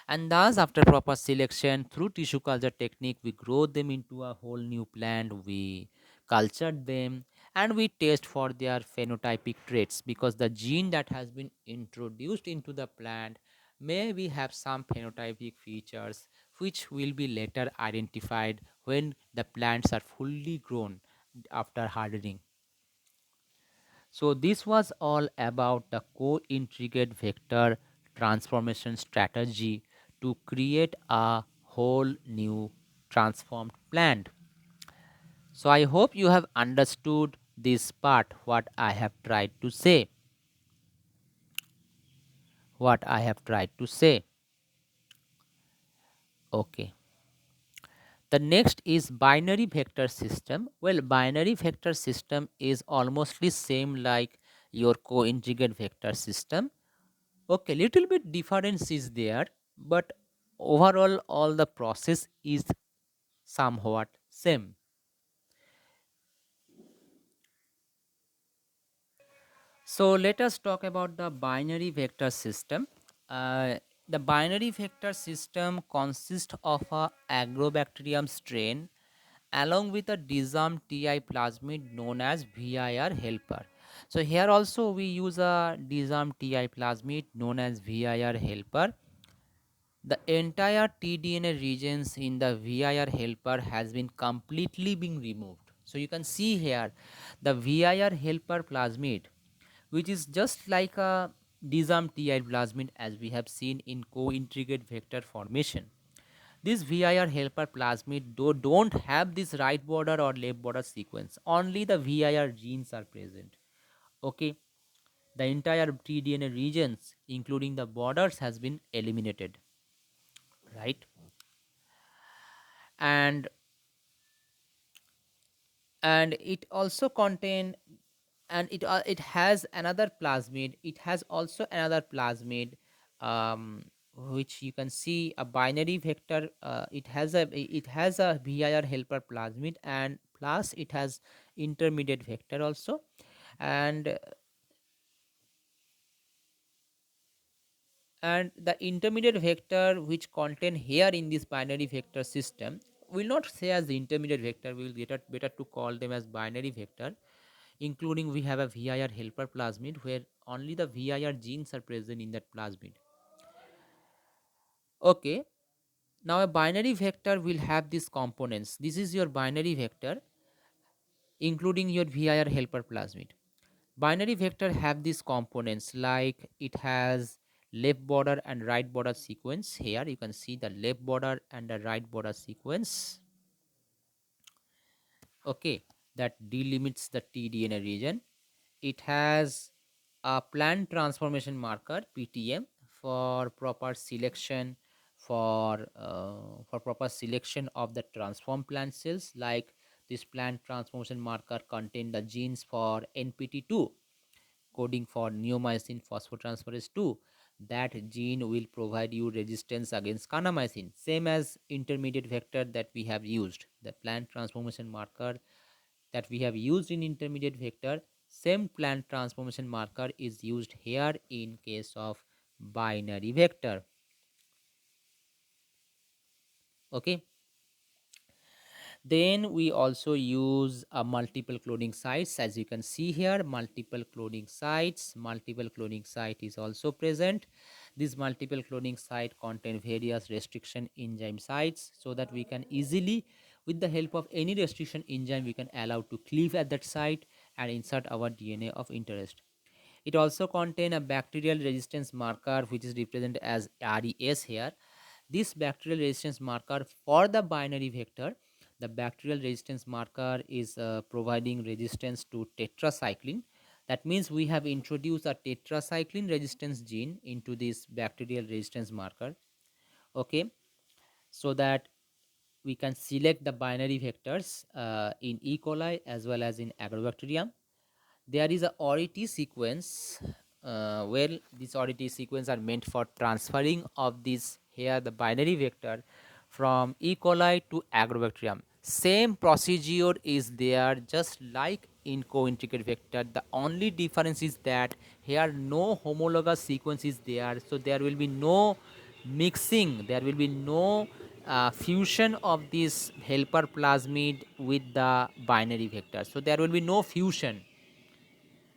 And thus, after proper selection through tissue culture technique, we grow them into a whole new plant. We cultured them, and we test for their phenotypic traits, because the gene that has been introduced into the plant may we have some phenotypic features which will be later identified when the plants are fully grown after hardening. So this was all about the co-integrate vector transformation strategy to create a whole new transformed plant. So I hope you have understood this part, what I have tried to say. What I have tried to say. Okay. The next is binary vector system. Well, binary vector system is almost the same like your co-integrate vector system. Okay, little bit difference is there, but overall all the process is somewhat same. So let us talk about the binary vector system. The binary vector system consists of a agrobacterium strain along with a disarmed TI plasmid known as VIR helper. So here also we use a disarmed TI plasmid known as VIR helper. The entire tDNA regions in the VIR helper has been completely being removed. So you can see here the VIR helper plasmid, which is just like a disarmed TI plasmid as we have seen in co-integrate vector formation. This VIR helper plasmid don't have this right border or left border sequence. Only the VIR genes are present. Okay, the entire tDNA regions, including the borders, has been eliminated, right? And it also contain, and it has another plasmid. It has also another plasmid, which you can see a binary vector. It has a VIR helper plasmid, and plus it has intermediate vector also. And and the intermediate vector which contain here in this binary vector system will not say as the intermediate vector. We will get it better to call them as binary vector, including we have a VIR helper plasmid where only the VIR genes are present in that plasmid. Okay, now a binary vector will have these components. This is your binary vector, including your VIR helper plasmid. Binary vector have these components like it has left border and right border sequence. Here you can see the left border and the right border sequence. Okay, that delimits the tDNA region. It has a plant transformation marker PTM for proper selection, for proper selection of the transformed plant cells. Like this plant transformation marker contain the genes for NPT2, coding for neomycin phosphotransferase 2. That gene will provide you resistance against kanamycin, same as intermediate vector that we have used. The plant transformation marker that we have used in intermediate vector, same plant transformation marker is used here in case of binary vector. Okay, then we also use a multiple cloning sites. As you can see here, multiple cloning site is also present. This multiple cloning site contain various restriction enzyme sites, so that we can easily, with the help of any restriction enzyme, we can allow to cleave at that site and insert our DNA of interest. It also contain a bacterial resistance marker which is represented as RES here. This bacterial resistance marker for the binary vector, the bacterial resistance marker is providing resistance to tetracycline. That means we have introduced a tetracycline resistance gene into this bacterial resistance marker. Okay, so that we can select the binary vectors in E. coli as well as in Agrobacterium. There is a ORT sequence. Well, these ORT sequence are meant for transferring of this here the binary vector from E. coli to Agrobacterium. Same procedure is there just like in co-integrate vector. The only difference is that here no homologous sequence is there, so there will be no mixing, there will be no fusion of this helper plasmid with the binary vector. So there will be no fusion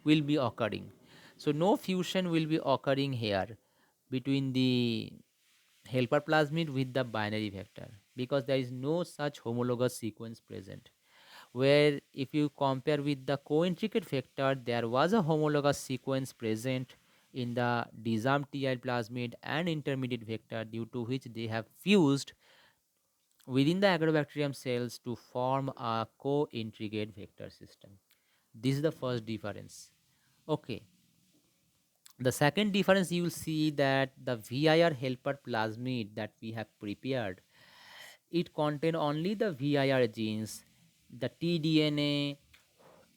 will be occurring. So no fusion will be occurring here between the helper plasmid with the binary vector, because there is no such homologous sequence present. Where if you compare with the co-intricate vector, there was a homologous sequence present in the disarmed TI plasmid and intermediate vector, due to which they have fused within the agrobacterium cells to form a co-intricate vector system. This is the first difference. Okay. The second difference, you will see that the VIR helper plasmid that we have prepared, it contain only the VIR genes, the tDNA,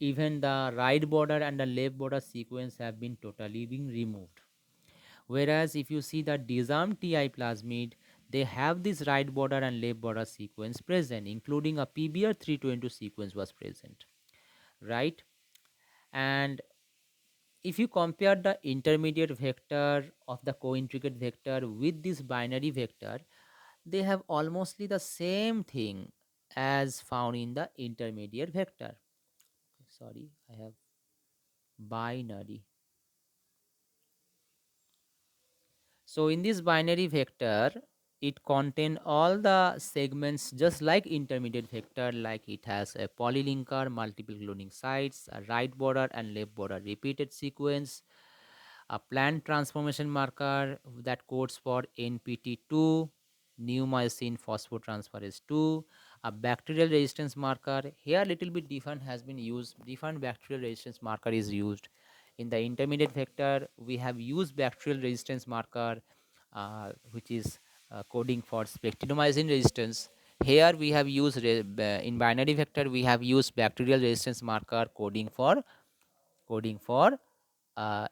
even the right border and the left border sequence have been totally been removed. Whereas if you see the disarmed TI plasmid, they have this right border and left border sequence present, including a PBR322 sequence was present, right? And if you compare the intermediate vector of the co-intricate vector with this binary vector, they have almostly the same thing as found in the intermediate vector. Sorry, I have binary. So in this binary vector, it contain all the segments just like intermediate vector, like it has a polylinker, multiple cloning sites, a right border and left border repeated sequence, a plant transformation marker that codes for NPT2, new myosin phosphotransferase 2, a bacterial resistance marker. Here little bit different has been used, different bacterial resistance marker is used. In the intermediate vector, we have used bacterial resistance marker, which is coding for spectinomycin resistance. Here we have used in binary vector, we have used bacterial resistance marker coding for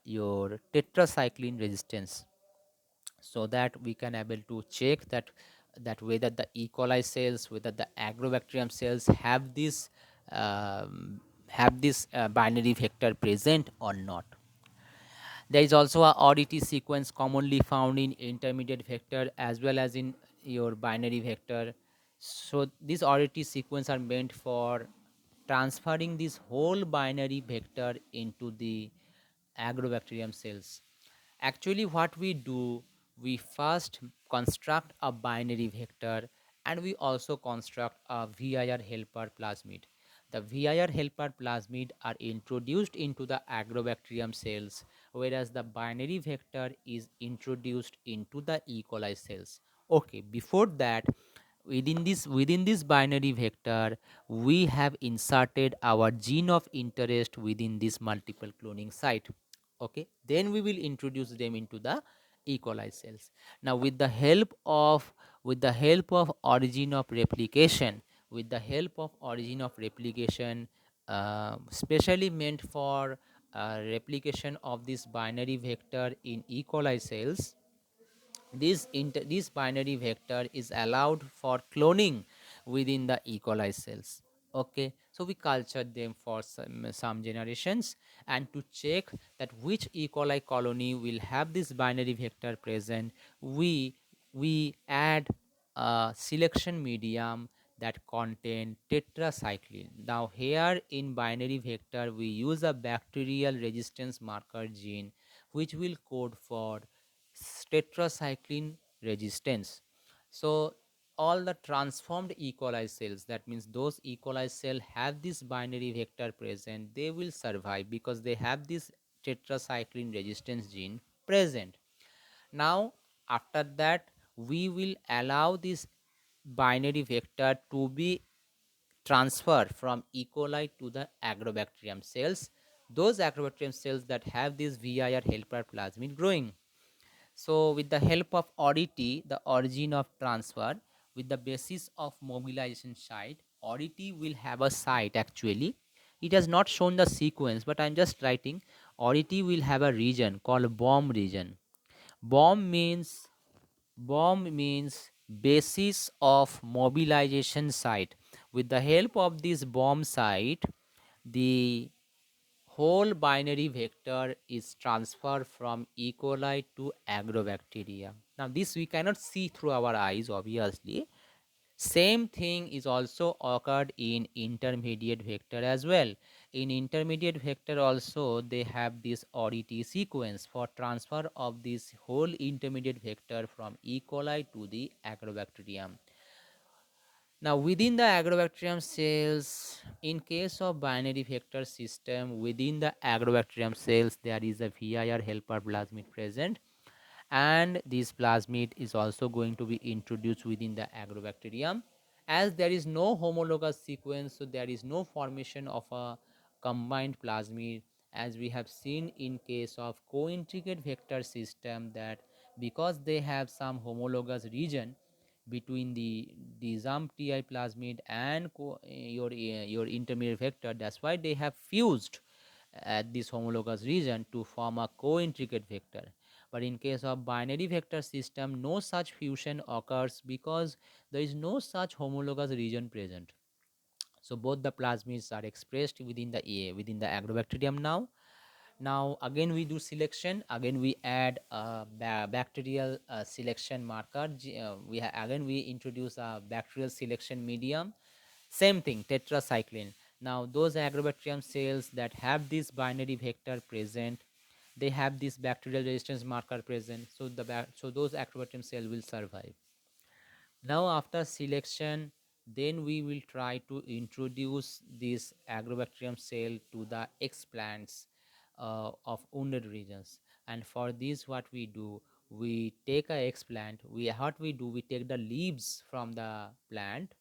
your tetracycline resistance, so that we can able to check that whether the E. coli cells, whether the agrobacterium cells have this binary vector present or not. There is also a ODT sequence commonly found in intermediate vector as well as in your binary vector. So these ODT sequence are meant for transferring this whole binary vector into the agrobacterium cells. Actually, what we do, we first construct a binary vector and we also construct a VIR helper plasmid. The VIR helper plasmid are introduced into the agrobacterium cells, whereas the binary vector is introduced into the E. coli cells. Okay, before that, within this binary vector, we have inserted our gene of interest within this multiple cloning site. Okay, then we will introduce them into the E. coli cells. Now with the help of origin of replication, specially meant for replication of this binary vector in E. coli cells, this binary vector is allowed for cloning within the E. coli cells. Okay, so we cultured them for some generations, and to check that which E. coli colony will have this binary vector present, we add a selection medium that contain tetracycline. Now here in binary vector, we use a bacterial resistance marker gene which will code for tetracycline resistance. So all the transformed E. coli cells, that means those E. coli cell have this binary vector present, they will survive because they have this tetracycline resistance gene present. Now after that, we will allow this binary vector to be transferred from E. coli to the agrobacterium cells, those agrobacterium cells that have this VIR helper plasmid growing. So with the help of ODT, the origin of transfer, with the basis of mobilization site, ODT will have a site actually. It has not shown the sequence, but I'm just writing. ODT will have a region called bomb region. Bomb means basis of mobilization site. With the help of this bomb site, the whole binary vector is transferred from E. coli to agrobacteria. Now this we cannot see through our eyes obviously, Same thing is also occurred in intermediate vector as well. In intermediate vector also they have this ODT sequence for transfer of this whole intermediate vector from E. coli to the Agrobacterium. Now within the Agrobacterium cells, in case of binary vector system, within the Agrobacterium cells there is a VIR helper plasmid present, and this plasmid is also going to be introduced within the Agrobacterium. As there is no homologous sequence, so there is no formation of a combined plasmid, as we have seen in case of co-intricate vector system, that because they have some homologous region between the ZAMP-TI plasmid and your intermediate vector, that's why they have fused at this homologous region to form a co-intricate vector. But in case of binary vector system, no such fusion occurs because there is no such homologous region present. So both the plasmids are expressed within the Agrobacterium. Now again we do selection, again we add a bacterial selection marker. Again we introduce a bacterial selection medium. Same thing, tetracycline. Now those Agrobacterium cells that have this binary vector present, they have this bacterial resistance marker present, so those Agrobacterium cell will survive. Now after selection, then we will try to introduce this Agrobacterium cell to the explants of wounded regions. And for this what we do, we take a explant, we take the leaves from the plant,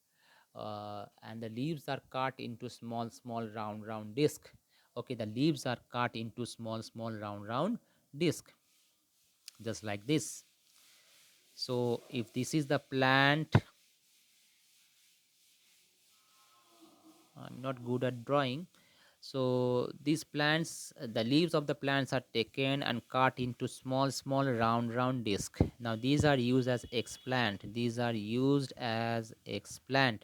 and the leaves are cut into small round disc. Okay, the leaves are cut into small round disc, just like this. So if this is the plant, I'm not good at drawing. So these plants, the leaves of the plants are taken and cut into small round disc. Now these are used as explant. These are used as explant.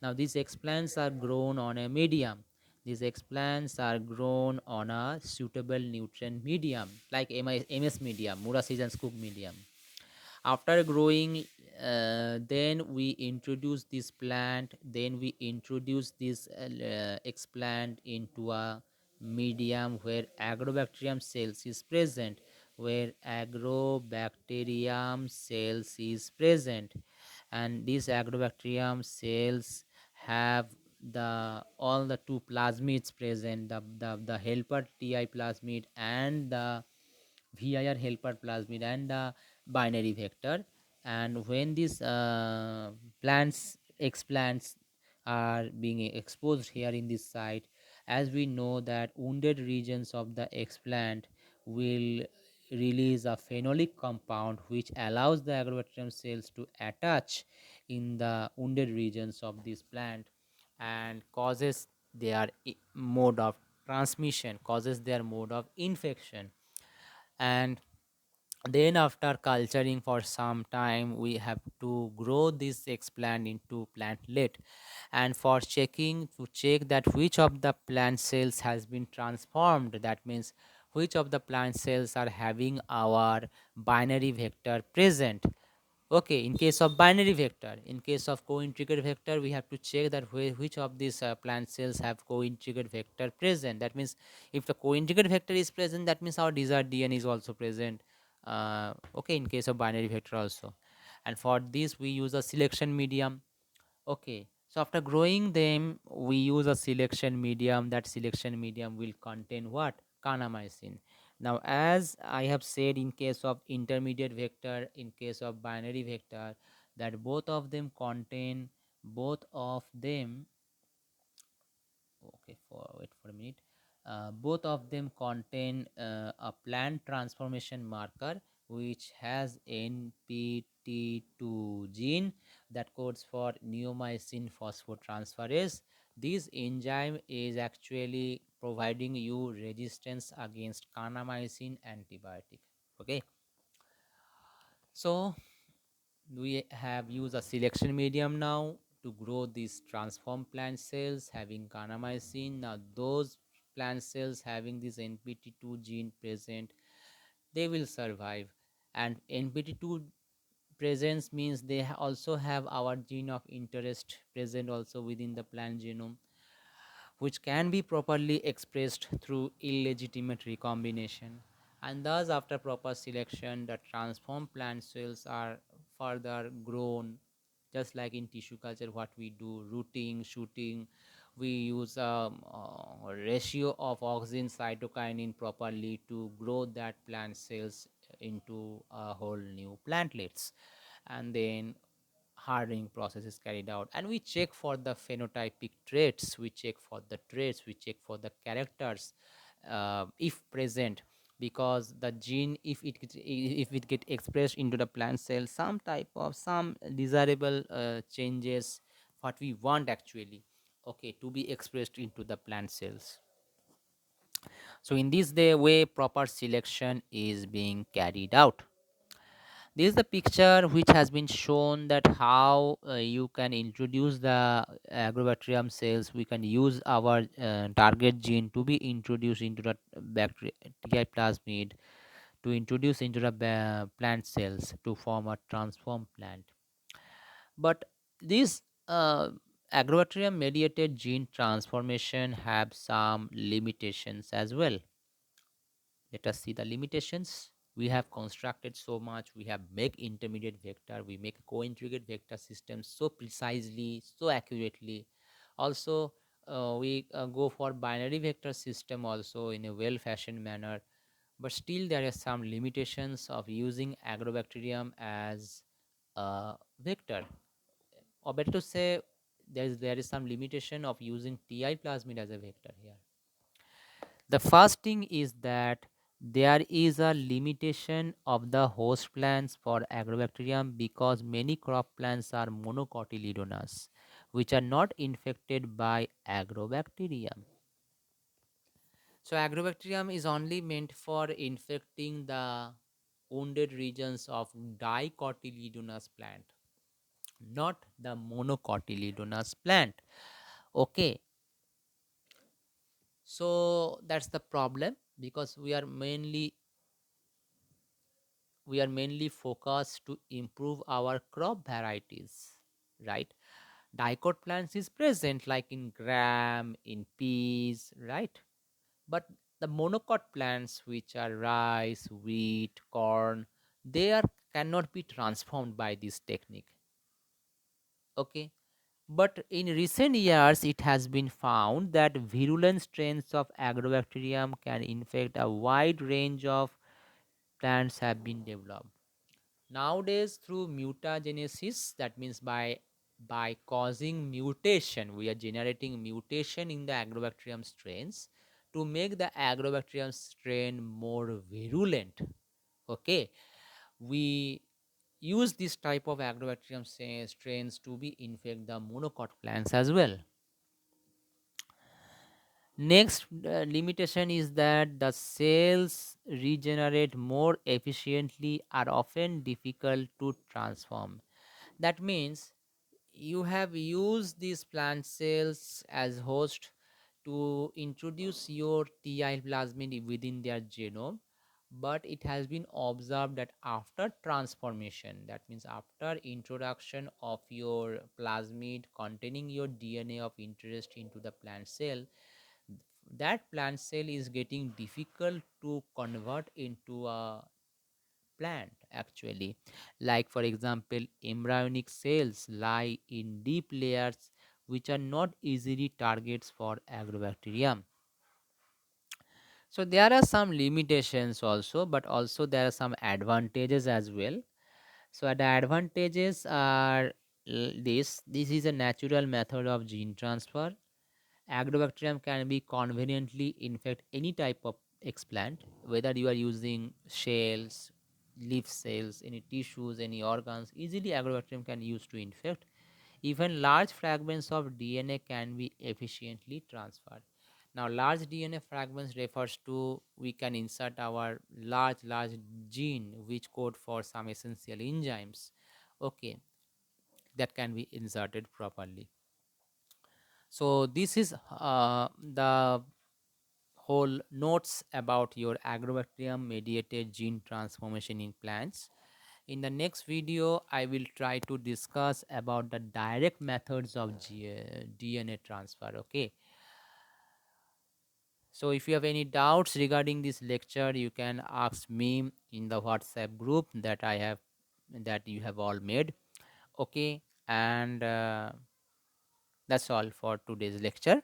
Now these explants are grown on a medium. These explants are grown on a suitable nutrient medium like MS medium, Murasi's Cook medium. After growing, then we introduce this plant, then we introduce this explant into a medium where Agrobacterium cells is present, where Agrobacterium cells is present. And these Agrobacterium cells have the all the two plasmids present, the helper TI plasmid and the VIR helper plasmid and the binary vector. And when these plants explants are being exposed here in this site, as we know that wounded regions of the explant will release a phenolic compound which allows the Agrobacterium cells to attach in the wounded regions of this plant and causes their mode of transmission, causes their mode of infection. And then after culturing for some time, we have to grow this explant into plantlet, and for checking to check that which of the plant cells has been transformed, that means which of the plant cells are having our binary vector present. Okay, in case of binary vector, in case of co-integrated vector, we have to check that which of these plant cells have co-integrated vector present. That means if the co-integrated vector is present, that means our desired DNA is also present. Okay, in case of binary vector also. And for this we use a selection medium. Okay, so after growing them, we use a selection medium. That selection medium will contain what? Kanamycin. Now, as I have said, in case of intermediate vector, in case of binary vector, that both of them, okay, wait for a minute. Both of them contain a plant transformation marker which has NPT2 gene that codes for neomycin phosphotransferase. This enzyme is actually providing you resistance against kanamycin antibiotic. Okay, so we have used a selection medium now to grow these transformed plant cells having kanamycin. Now those plant cells having this NPT2 gene present, they will survive. And NPT2 presence means they also have our gene of interest present also within the plant genome, which can be properly expressed through illegitimate recombination. And thus, after proper selection, the transformed plant cells are further grown, just like in tissue culture, what we do, rooting, shooting. We use a ratio of auxin cytokinin properly to grow that plant cells into a whole new plantlets. And then hardening process is carried out, and we check for the phenotypic traits, we check for the traits, we check for the characters if present, because the gene, if it get expressed into the plant cell, some type of some desirable changes what we want actually, okay, to be expressed into the plant cells. So in this way proper selection is being carried out. This is the picture which has been shown that how you can introduce the agrobacterium cells. We can use our target gene to be introduced into the bacteria plasmid, to introduce into the plant cells to form a transformed plant. But this agrobacterium mediated gene transformation have some limitations as well. Let us see the limitations. We have constructed so much, we have make intermediate vector, we make co-integrate vector systems so precisely, so accurately. Also we go for binary vector system also in a well fashioned manner, but still there are some limitations of using agrobacterium as a vector, or better to say there is some limitation of using ti plasmid as a vector here. The first thing is that there is a limitation of the host plants for agrobacterium because many crop plants are monocotyledonous, which are not infected by agrobacterium. So agrobacterium is only meant for infecting the wounded regions of dicotyledonous plant, not the monocotyledonous plant. Okay, so that's the problem, because we are mainly focused to improve our crop varieties, right? Dicot plants is present like in gram, in peas, right? But the monocot plants, which are rice, wheat, corn, they are cannot be transformed by this technique. Okay. But in recent years, it has been found that virulent strains of agrobacterium can infect a wide range of plants have been developed. Nowadays, through mutagenesis, that means by causing mutation, we are generating mutation in the agrobacterium strains to make the agrobacterium strain more virulent. Okay, we use this type of agrobacterium strains to be infect the monocot plants as well. Next limitation is that the cells regenerate more efficiently are often difficult to transform. That means you have used these plant cells as host to introduce your TI plasmid within their genome, but it has been observed that after transformation, that means after introduction of your plasmid containing your DNA of interest into the plant cell, that plant cell is getting difficult to convert into a plant actually. Like for example, embryonic cells lie in deep layers which are not easily targets for agrobacterium. So there are some limitations also, but also there are some advantages as well. So the advantages are this is a natural method of gene transfer. Agrobacterium can be conveniently infect any type of explant, whether you are using shells, leaf cells, any tissues, any organs. Easily, agrobacterium can use to infect. Even large fragments of DNA can be efficiently transferred. Now, large DNA fragments refers to we can insert our large gene which code for some essential enzymes. Okay, that can be inserted properly. So this is the whole notes about your agrobacterium mediated gene transformation in plants. In the next video, I will try to discuss about the direct methods of DNA transfer. Okay. So if you have any doubts regarding this lecture, you can ask me in the WhatsApp group that you have all made. Okay. And that's all for today's lecture.